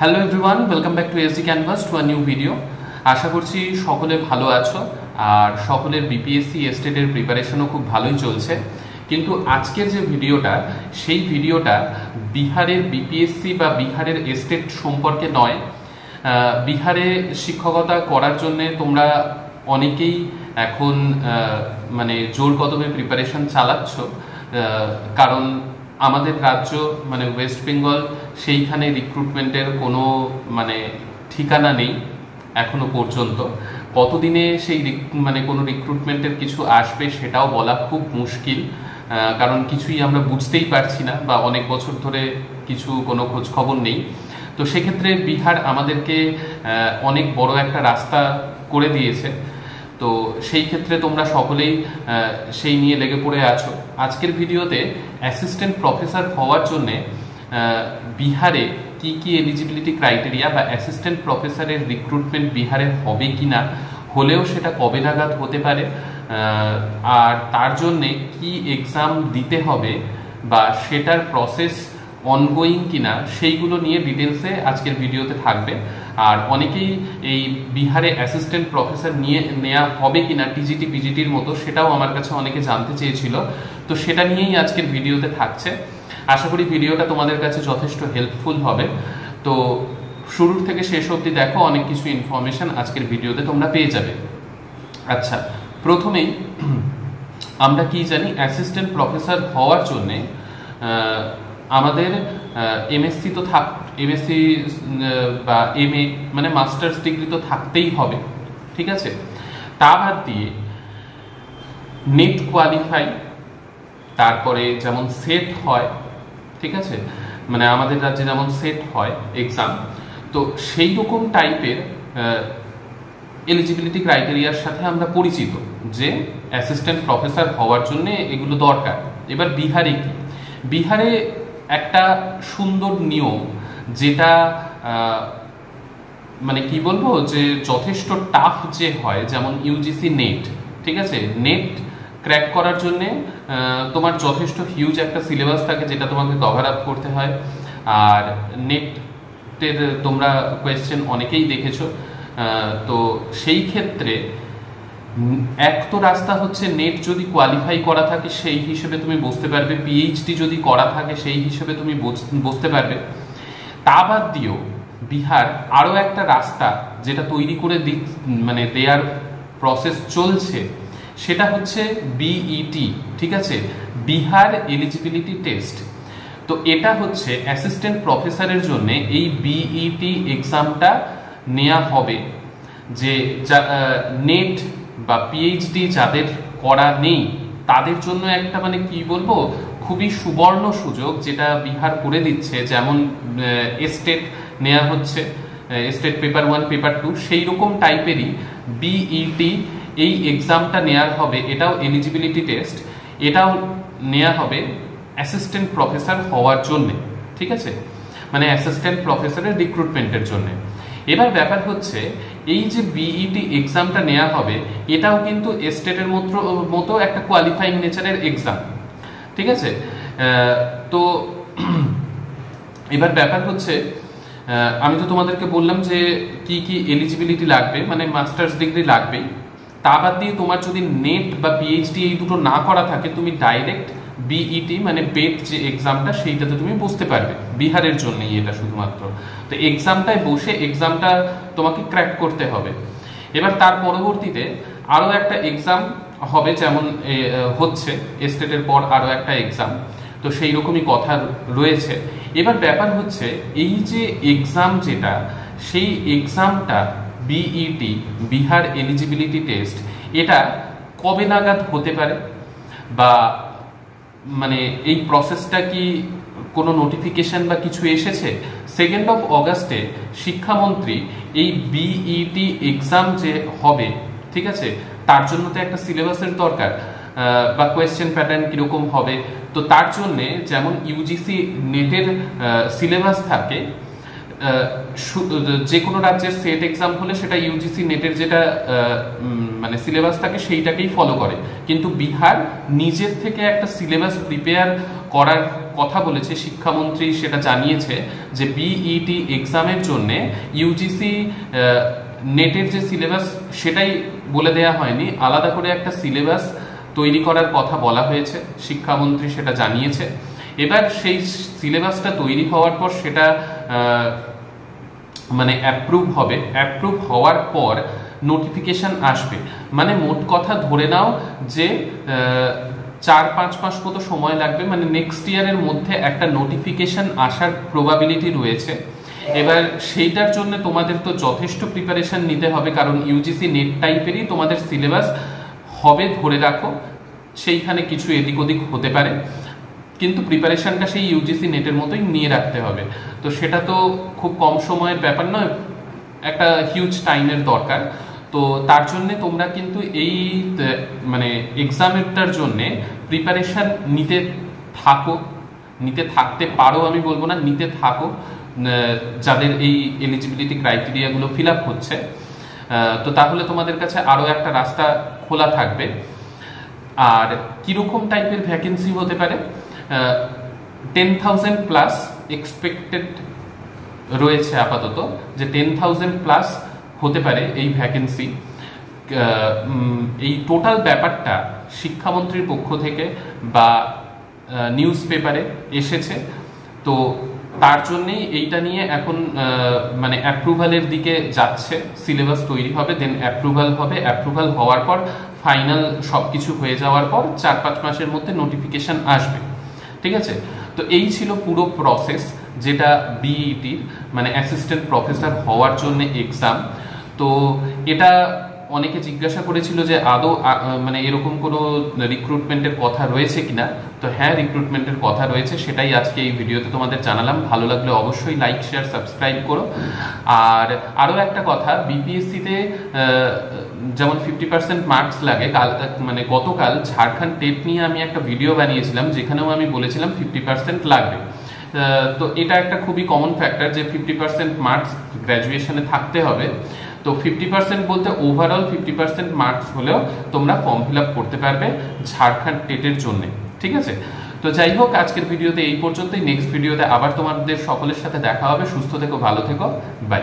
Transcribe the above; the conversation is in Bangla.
Hello everyone, welcome back to SD Canvas to a new video. আশা করছি সকলে ভালো আছো আর সকলের বিপিএসসি এস্টেটের প্রিপারেশনও খুব ভালোই চলছে। কিন্তু আজকের যে ভিডিওটা, সেই ভিডিওটা বিহারের বিপিএসসি বা বিহারের এস্টেট সম্পর্কে নয়। বিহারে শিক্ষকতা করার জন্যে তোমরা অনেকেই এখন জোর কদমে প্রিপারেশন চালাচ্ছ, কারণ আমাদের রাজ্য ওয়েস্ট বেঙ্গল, সেইখানে রিক্রুটমেন্টের কোনো ঠিকানা নেই এখনো পর্যন্ত। কতদিনে সেই কোনো রিক্রুটমেন্টের কিছু আসবে সেটাও বলা খুব মুশকিল, কারণ কিছুই আমরা বুঝতেই পারছি না বা অনেক বছর ধরে কোনো খোঁজ খবর নেই। তো সেক্ষেত্রে বিহার আমাদেরকে অনেক বড় একটা রাস্তা করে দিয়েছে। তো সেই ক্ষেত্রে তোমরা সকলেই সেই নিয়ে লেগে পড়ে আছো। আজকের ভিডিওতে অ্যাসিস্ট্যান্ট প্রফেসর হওয়ার জন্যে বিহারে কি কি এলিজিবিলিটি ক্রাইটেরিয়া বা অ্যাসিস্ট্যান্ট প্রফেসরের রিক্রুটমেন্ট বিহারে হবে কি না, হলেও সেটা কবে নাগাদ হতে পারে, আর তার জন্যে কি এক্সাম দিতে হবে বা সেটার প্রসেস অনগোয়িং কিনা, সেইগুলো নিয়ে ডিটেলসে আজকের ভিডিওতে থাকবে। আর অনেকেই এই বিহারে অ্যাসিস্ট্যান্ট প্রফেসর নেওয়া হবে কিনা টিজিটি পিজিটির মতো, সেটাও আমার কাছে অনেকে জানতে চেয়েছিল। তো সেটা নিয়েই আজকের ভিডিওতে থাকছে। আশা করি ভিডিওটা তোমাদের কাছে যথেষ্ট হেল্পফুল হবে। তো শুরুর থেকে শেষ অবধি দেখো, অনেক কিছু ইনফরমেশন আজকের ভিডিওতে তোমরা পেয়ে যাবে। আচ্ছা, প্রথমেই আমরা কি জানি, অ্যাসিস্ট্যান্ট প্রফেসর হওয়ার জন্যে আমাদের এমএসসি তো এমএসসি বা এমএ মাস্টার্স ডিগ্রি তো থাকতেই হবে, ঠিক আছে। তা বাদ দিয়ে নেট কোয়ালিফাই, তারপরে যেমন সেট হয়, ঠিক আছে, আমাদের রাজ্যে যেমন সেট হয় এক্সাম, তো সেই রকম টাইপের এলিজিবিলিটি ক্রাইটেরিয়ার সাথে আমরা পরিচিত যে অ্যাসিস্ট্যান্ট প্রফেসর হওয়ার জন্য এগুলো দরকার। এবার বিহারে কি, বিহারে একটা সুন্দর নিয়ম, যেটা কি বলবো, যে যথেষ্ট টাফ যে হয়, যেমন ইউজিসি নেট, ঠিক আছে। নেট ক্র্যাক করার জন্যে তোমার যথেষ্ট হিউজ একটা সিলেবাস থাকে, যেটা তোমাকে কভার আপ করতে হয়। আর নেটের তোমরা কোয়েশ্চেন অনেকেই দেখেছো। তো সেই ক্ষেত্রে এক তো রাস্তা হচ্ছে, নেট যদি কোয়ালিফাই করা থাকে সেই হিসেবে তুমি বসতে পারবে, পিএইচডি যদি করা থাকে সেই হিসেবে তুমি বসতে পারবে। তা বাদ দিয়েও বিহার আরও একটা রাস্তা যেটা তৈরি করে দেয়ার প্রসেস চলছে, সেটা হচ্ছে বিইটি, ঠিক আছে, বিহার এলিজিবিলিটি টেস্ট। তো এটা হচ্ছে অ্যাসিস্ট্যান্ট প্রফেসরের জন্য এই বিইটি এক্সামটা নেওয়া হবে। যে নেট বা পিএইচডি যাদের করা নেই তাদের জন্য একটা কি বলবো, খুবই সুবর্ণ সুযোগ যেটা বিহার করে দিচ্ছে। যেমন এস্টেট নেওয়া হচ্ছে, এস্টেট পেপার 1 পেপার 2, সেই রকম টাইপেরই বিইটি এই এক্সামটা নেওয়ার হবে। এটাও এলিজিবিলিটি টেস্ট, এটাও নেওয়া হবে অ্যাসিস্ট্যান্ট প্রফেসর হওয়ার জন্যে, ঠিক আছে, অ্যাসিস্ট্যান্ট প্রফেসরের রিক্রুটমেন্টের জন্য। এবার ব্যাপার হচ্ছে, এই যে বিইটি এক্সামটা নেওয়া হবে, এটাও কিন্তু এস্টেটের মতো একটা কোয়ালিফাইং নেচারের এক্সাম, ঠিক আছে। তো এবার ব্যাপার হচ্ছে, আমি তো তোমাদেরকে বললাম যে কি কি এলিজিবিলিটি লাগবে, মাস্টার্স ডিগ্রি লাগবে। তা বাদ দিয়ে তোমার যদি নেট বা পিএইচডি এই দুটো না করা থাকে, তুমি ডাইরেক্ট বিইটি বেট যে এক্সামটা, সেইটাতে তুমি বসতে পারবে। বিহারের জন্যই এটা শুধুমাত্র। তো এক্সামটায় বসে এক্সামটা তোমাকে ক্র্যাক করতে হবে। এবার তার পরবর্তীতে আরও একটা এক্সাম হবে, যেমন হচ্ছে এস্টেটের পর আরও একটা এক্সাম, তো সেই রকমই কথা রয়েছে। এবার ব্যাপার হচ্ছে, এই যে এক্সাম যেটা, সেই এক্সামটা বিইটি বিহার এলিজিবিলিটি টেস্ট, এটা কবে নাগাদ হতে পারে, বা এই প্রসেসটা কি কোনো নোটিফিকেশন বা কিছু এসেছে? 2 অগাস্টে শিক্ষামন্ত্রী এই বিইটি এক্সাম যে হবে, ঠিক আছে, তার জন্য তো একটা সিলেবাসের দরকার, বা কোয়েশ্চেন প্যাটার্ন কিরকম হবে। তো তার জন্যে যেমন ইউজিসি নেটের সিলেবাস থাকে, যে কোনো রাজ্যের সেট এক্সাম হলে সেটা ইউজিসি নেটের যেটা সিলেবাস থাকে সেইটাকেই ফলো করে। কিন্তু বিহার নিজের থেকে একটা সিলেবাস প্রিপেয়ার করার কথা বলেছে, শিক্ষামন্ত্রী সেটা জানিয়েছে যে বিইটি এক্সামের জন্য ইউজিসি নেটের যে সিলেবাস সেটাই বলে দেয়া হয়নি, আলাদা করে একটা সিলেবাস তৈরি করার কথা বলা হয়েছে, শিক্ষামন্ত্রী সেটা জানিয়েছে। এবার সেই সিলেবাসটা তৈরি হওয়ার পর সেটা মানে অ্যাপ্রুভ হবে, অ্যাপ্রুভ হওয়ার পর নোটিফিকেশন আসবে। মানে মোট কথা ধরে নাও যে 4-5 মাস মতো সময় লাগবে, মানে নেক্সট ইয়ারের মধ্যে একটা নোটিফিকেশন আসার প্রবাবিলিটি রয়েছে। এবার সেইটার জন্য তোমাদের তো যথেষ্ট প্রিপারেশন নিতে হবে, কারণ ইউজিসি নেট টাইপেরই তোমাদের সিলেবাস হবে ধরে রাখো, সেইখানে কিছু এদিক ওদিক হতে পারে, কিন্তু প্রিপারেশনটা সেই ইউজিসি নেটের মতোই নিয়ে রাখতে হবে। তো সেটা তো খুব কম সময়ের ব্যাপার নয়, একটা হিউজ টাইমের দরকার। তো তার জন্যে তোমরা কিন্তু এই মানে এক্সামেরটার জন্যে প্রিপারেশন নিতে থাকো, নিতে থাকতে পারো, আমি বলবো না, নিতে থাকো, যাদের এই এলিজিবিলিটি ক্রাইটেরিয়াগুলো ফিল আপ হচ্ছে। তো তাহলে তোমাদের কাছে আরও একটা রাস্তা খোলা থাকবে। আর কীরকম টাইপের ভ্যাকেন্সি হতে পারে, 10,000 প্লাস এক্সপেক্টেড রয়েছে আপাতত, যে 10,000 প্লাস হতে পারে এই ভ্যাকেন্সি। এই টোটাল ব্যাপারটা শিক্ষামন্ত্রীর পক্ষ থেকে বা নিউজ পেপারে এসেছে, তো তার জন্যেই এইটা নিয়ে এখন মানে অ্যাপ্রুভালের দিকে যাচ্ছে। সিলেবাস তৈরি হবে, দেন অ্যাপ্রুভাল হবে, অ্যাপ্রুভাল হওয়ার পর ফাইনাল সব কিছু হয়ে যাওয়ার পর 4-5 মাসের মধ্যে নোটিফিকেশন আসবে। ঠিক আছে, তো এই ছিল পুরো প্রসেস, যেটা বিইটির মানে অ্যাসিস্ট্যান্ট প্রফেসর হওয়ার জন্য এক্সাম। তো এটা অনেকে জিজ্ঞাসা করেছিল যে আদৌ মানে এরকম কোনো রিক্রুটমেন্টের কথা রয়েছে কিনা। তো হ্যাঁ, রিক্রুটমেন্টের কথা রয়েছে, সেটাই আজকে এই ভিডিওতে তোমাদের জানালাম। ভালো লাগলে অবশ্যই লাইক, শেয়ার, সাবস্ক্রাইব করো। আর আরও একটা কথা, বিপিএসসিতে যেমন 50% মার্কস লাগে, মানে গতকাল ঝাড়খণ্ড টেট নিয়ে আমি একটা ভিডিও বানিয়েছিলাম, যেখানেও আমি বলেছিলাম 50% লাগবে। তো এটা একটা খুবই কমন ফ্যাক্টর যে 50% মার্কস গ্র্যাজুয়েশনে থাকতে হবে। তো 50% বলতে ওভারঅল 50% মার্কস হলেও তোমরা ফর্ম ফিল আপ করতে পারবে ঝাড়খণ্ড টেটের জন্য। ঠিক আছে, তো যাই হোক, আজকের ভিডিওতে এই পর্যন্তই। নেক্সট ভিডিওতে আবার তোমাদের সকলের সাথে দেখা হবে। সুস্থ থেকো, ভালো থেকো, বাই।